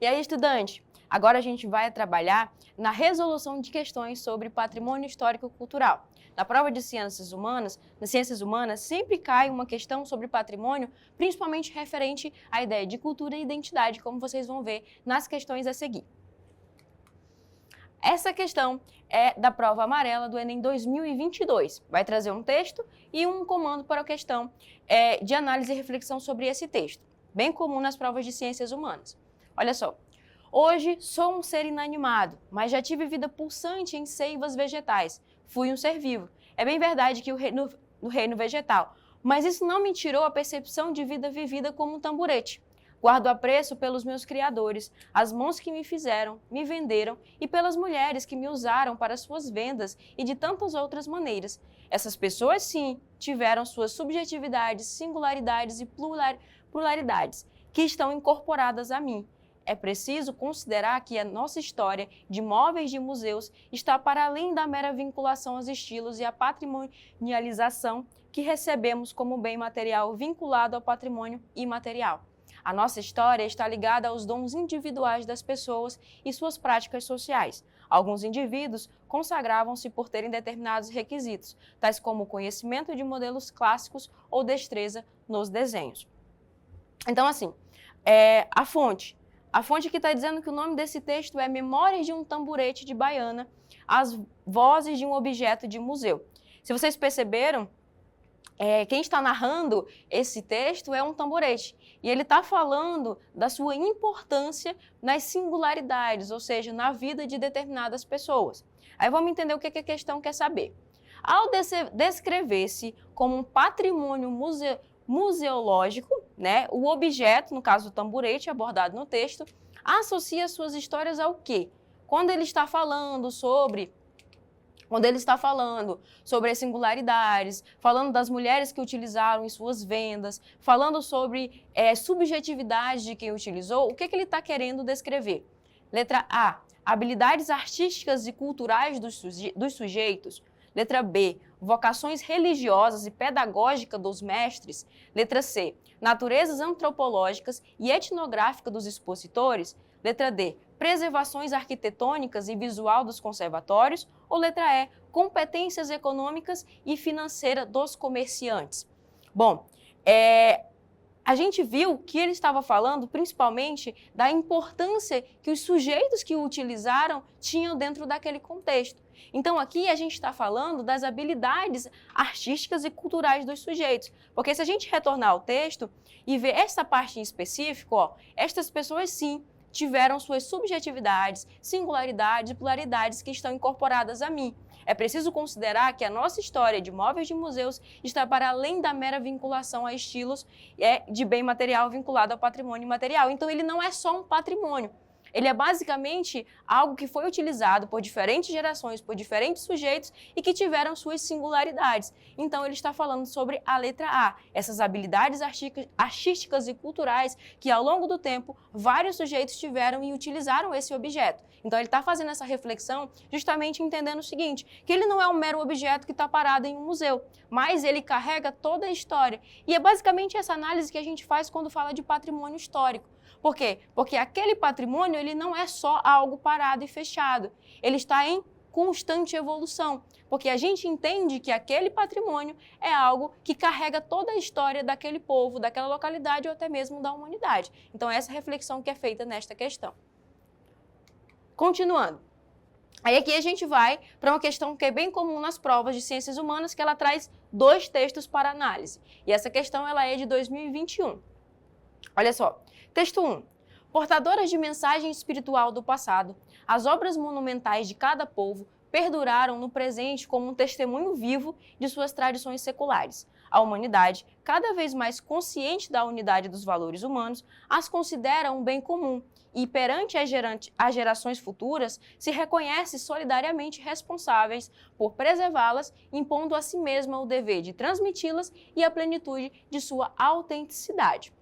E aí, estudante, agora a gente vai trabalhar na resolução de questões sobre patrimônio histórico-cultural. Na prova de ciências humanas, nas ciências humanas sempre cai uma questão sobre patrimônio, principalmente referente à ideia de cultura e identidade, como vocês vão ver nas questões a seguir. Essa questão é da prova amarela do Enem 2022. Vai trazer um texto e um comando para a questão de análise e reflexão sobre esse texto, bem comum nas provas de ciências humanas. Olha só, hoje sou um ser inanimado, mas já tive vida pulsante em seivas vegetais. Fui um ser vivo. É bem verdade que no reino vegetal, mas isso não me tirou a percepção de vida vivida como um tamborete. Guardo apreço pelos meus criadores, as mãos que me fizeram, me venderam e pelas mulheres que me usaram para suas vendas e de tantas outras maneiras. Essas pessoas, sim, tiveram suas subjetividades, singularidades e pluralidades, que estão incorporadas a mim. É preciso considerar que a nossa história de móveis de museus está para além da mera vinculação aos estilos e à patrimonialização que recebemos como bem material vinculado ao patrimônio imaterial. A nossa história está ligada aos dons individuais das pessoas e suas práticas sociais. Alguns indivíduos consagravam-se por terem determinados requisitos, tais como o conhecimento de modelos clássicos ou destreza nos desenhos. Então, assim, a fonte que está dizendo que o nome desse texto é Memórias de um Tamborete de Baiana, as vozes de um objeto de museu. Se vocês perceberam, quem está narrando esse texto é um tamborete. E ele está falando da sua importância nas singularidades, ou seja, na vida de determinadas pessoas. Aí vamos entender o que a questão quer saber. Ao descrever-se como um patrimônio museológico, né, o objeto, no caso o tamborete abordado no texto, associa suas histórias ao quê? Quando ele está falando sobre as singularidades, falando das mulheres que utilizaram em suas vendas, falando sobre subjetividade de quem utilizou, o que ele está querendo descrever? Letra A, habilidades artísticas e culturais dos sujeitos. Letra B, vocações religiosas e pedagógicas dos mestres. Letra C, naturezas antropológicas e etnográficas dos expositores. Letra D, preservações arquitetônicas e visual dos conservatórios. Ou letra E, competências econômicas e financeiras dos comerciantes. Bom, a gente viu que ele estava falando principalmente da importância que os sujeitos que o utilizaram tinham dentro daquele contexto. Então aqui a gente está falando das habilidades artísticas e culturais dos sujeitos. Porque se a gente retornar ao texto e ver essa parte em específico, estas pessoas sim tiveram suas subjetividades, singularidades e pluralidades que estão incorporadas a mim. É preciso considerar que a nossa história de móveis de museus está para além da mera vinculação a estilos de bem material vinculado ao patrimônio imaterial. Então, ele não é só um patrimônio. Ele é basicamente algo que foi utilizado por diferentes gerações, por diferentes sujeitos e que tiveram suas singularidades. Então, ele está falando sobre a letra A, essas habilidades artísticas e culturais que, ao longo do tempo, vários sujeitos tiveram e utilizaram esse objeto. Então, ele está fazendo essa reflexão justamente entendendo o seguinte, que ele não é um mero objeto que está parado em um museu, mas ele carrega toda a história. E é basicamente essa análise que a gente faz quando fala de patrimônio histórico. Por quê? Porque aquele patrimônio ele não é só algo parado e fechado, ele está em constante evolução, porque a gente entende que aquele patrimônio é algo que carrega toda a história daquele povo, daquela localidade ou até mesmo da humanidade. Então, essa reflexão que é feita nesta questão. Continuando. Aí aqui a gente vai para uma questão que é bem comum nas provas de ciências humanas, que ela traz dois textos para análise. E essa questão ela é de 2021. Olha só. Texto 1. Portadoras de mensagem espiritual do passado, as obras monumentais de cada povo perduraram no presente como um testemunho vivo de suas tradições seculares. A humanidade, cada vez mais consciente da unidade dos valores humanos, as considera um bem comum e, perante as gerações futuras, se reconhece solidariamente responsáveis por preservá-las, impondo a si mesma o dever de transmiti-las e a plenitude de sua autenticidade.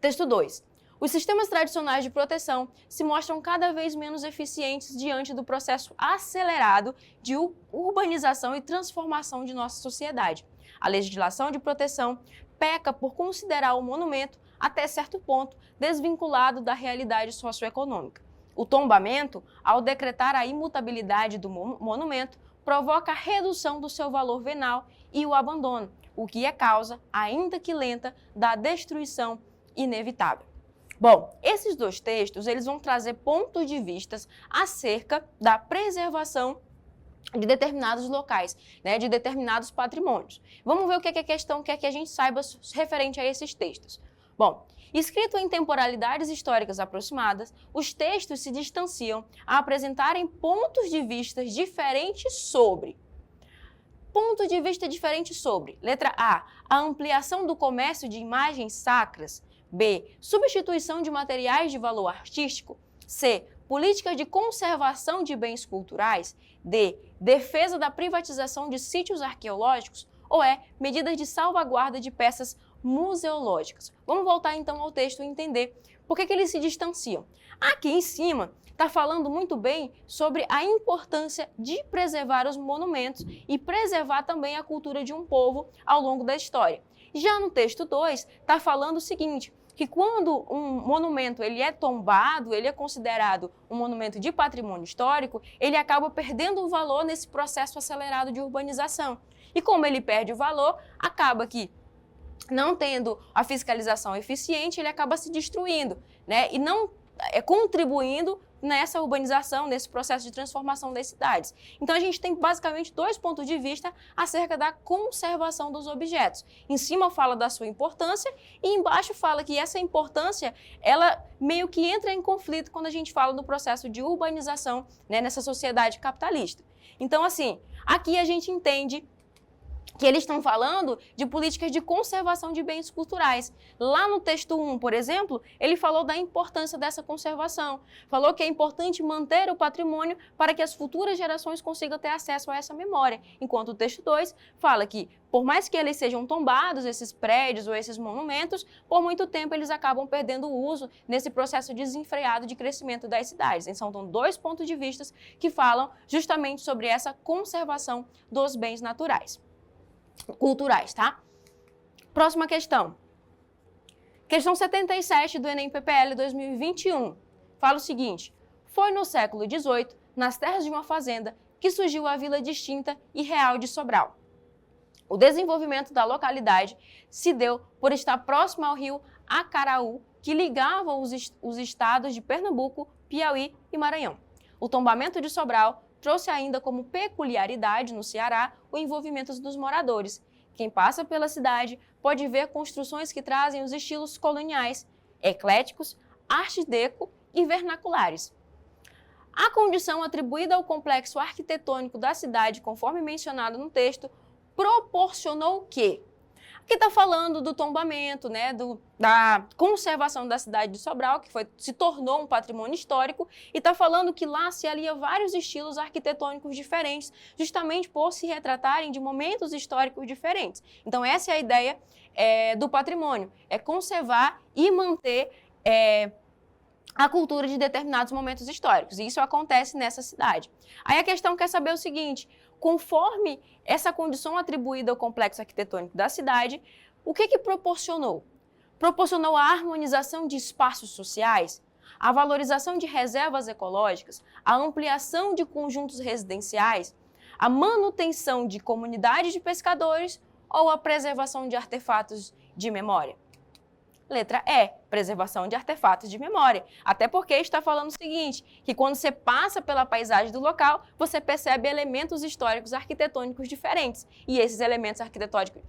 Texto 2. Os sistemas tradicionais de proteção se mostram cada vez menos eficientes diante do processo acelerado de urbanização e transformação de nossa sociedade. A legislação de proteção peca por considerar o monumento até certo ponto, desvinculado da realidade socioeconômica. O tombamento, ao decretar a imutabilidade do monumento, provoca a redução do seu valor venal e o abandono, o que é causa, ainda que lenta, da destruição inevitável. Bom, esses dois textos eles vão trazer pontos de vistas acerca da preservação de determinados locais, né, de determinados patrimônios. Vamos ver o que é a questão que a gente saiba referente a esses textos. Bom, escrito em temporalidades históricas aproximadas, os textos se distanciam a apresentarem pontos de vista diferentes sobre. Ponto de vista diferente sobre. Letra A, a ampliação do comércio de imagens sacras. B, substituição de materiais de valor artístico. C, políticas de conservação de bens culturais. D, defesa da privatização de sítios arqueológicos. Ou E, medidas de salvaguarda de peças museológicas. Vamos voltar então ao texto e entender por que eles se distanciam. Aqui em cima está falando muito bem sobre a importância de preservar os monumentos e preservar também a cultura de um povo ao longo da história. Já no texto 2 está falando o seguinte, que quando um monumento ele é tombado, ele é considerado um monumento de patrimônio histórico, ele acaba perdendo o valor nesse processo acelerado de urbanização. E como ele perde o valor, acaba que não tendo a fiscalização eficiente, ele acaba se destruindo, né? E não contribuindo nessa urbanização, nesse processo de transformação das cidades. Então a gente tem basicamente dois pontos de vista acerca da conservação dos objetos. Em cima fala da sua importância e embaixo fala que essa importância, ela meio que entra em conflito quando a gente fala do processo de urbanização, né, nessa sociedade capitalista. Então assim, aqui a gente entende que eles estão falando de políticas de conservação de bens culturais. Lá no texto 1, por exemplo, ele falou da importância dessa conservação. Falou que é importante manter o patrimônio para que as futuras gerações consigam ter acesso a essa memória. Enquanto o texto 2 fala que, por mais que eles sejam tombados, esses prédios ou esses monumentos, por muito tempo eles acabam perdendo o uso nesse processo desenfreado de crescimento das cidades. Então, são dois pontos de vista que falam justamente sobre essa conservação dos bens naturais. Culturais, tá? Próxima questão. Questão 77 do Enem PPL 2021. Fala o seguinte: foi no século XVIII, nas terras de uma fazenda, que surgiu a vila distinta e real de Sobral. O desenvolvimento da localidade se deu por estar próximo ao rio Acaraú, que ligava os estados de Pernambuco, Piauí e Maranhão. O tombamento de Sobral trouxe ainda como peculiaridade no Ceará o envolvimento dos moradores. Quem passa pela cidade pode ver construções que trazem os estilos coloniais, ecléticos, arte deco e vernaculares. A condição atribuída ao complexo arquitetônico da cidade, conforme mencionado no texto, proporcionou o quê? Aqui está falando do tombamento, né, da conservação da cidade de Sobral, que se tornou um patrimônio histórico, e está falando que lá se alia vários estilos arquitetônicos diferentes, justamente por se retratarem de momentos históricos diferentes. Então essa é a ideia do patrimônio, é conservar e manter a cultura de determinados momentos históricos, e isso acontece nessa cidade. Aí a questão quer saber o seguinte: conforme essa condição atribuída ao complexo arquitetônico da cidade, o que proporcionou? Proporcionou a harmonização de espaços sociais, a valorização de reservas ecológicas, a ampliação de conjuntos residenciais, a manutenção de comunidades de pescadores ou a preservação de artefatos de memória? Letra E, preservação de artefatos de memória. Até porque está falando o seguinte, que quando você passa pela paisagem do local, você percebe elementos históricos arquitetônicos diferentes. E esses elementos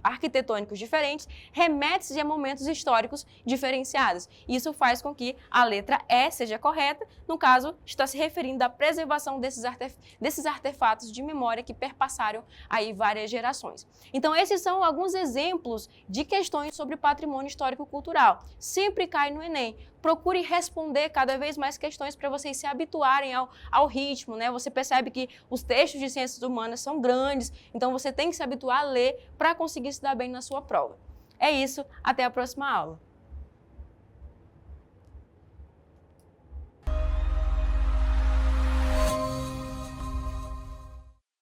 arquitetônicos diferentes remetem a momentos históricos diferenciados. Isso faz com que a letra E seja correta. No caso, está se referindo à preservação desses artefatos de memória que perpassaram aí várias gerações. Então, esses são alguns exemplos de questões sobre patrimônio histórico-cultural. Sempre cai no Enem. Procure responder cada vez mais questões para vocês se habituarem ao ritmo, né? Você percebe que os textos de ciências humanas são grandes, então você tem que se habituar a ler para conseguir se dar bem na sua prova. É isso, até a próxima aula.